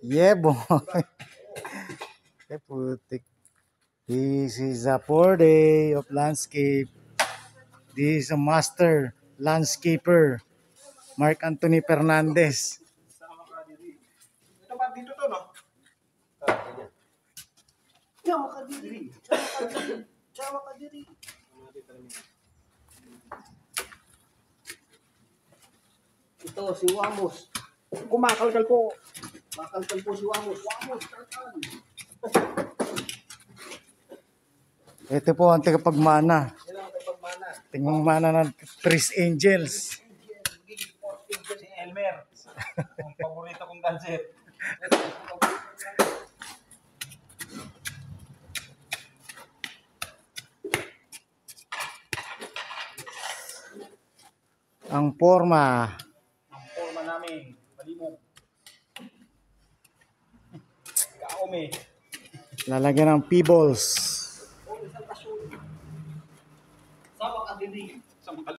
Yeah, boy. Eh, putik. This is a 4 day of landscape. This is a master landscaper, Mark Anthony Fernandez. Ito ba dito to, no? Diyan makadiri. Diyan makadiri. Ito si Wamos. Kumakalkal po. Makalkal po si Wamos. Wamos, kalkal. Ito po ang tagapagmana. Yan ang kapagmana. Tingmana ng Three Angels. Si Elmer. Ang paborito kong dancer. Ang forma. Ang forma namin. Malimog. Kaome. Lalagyan ng pebbles. Sa makadiri. Sa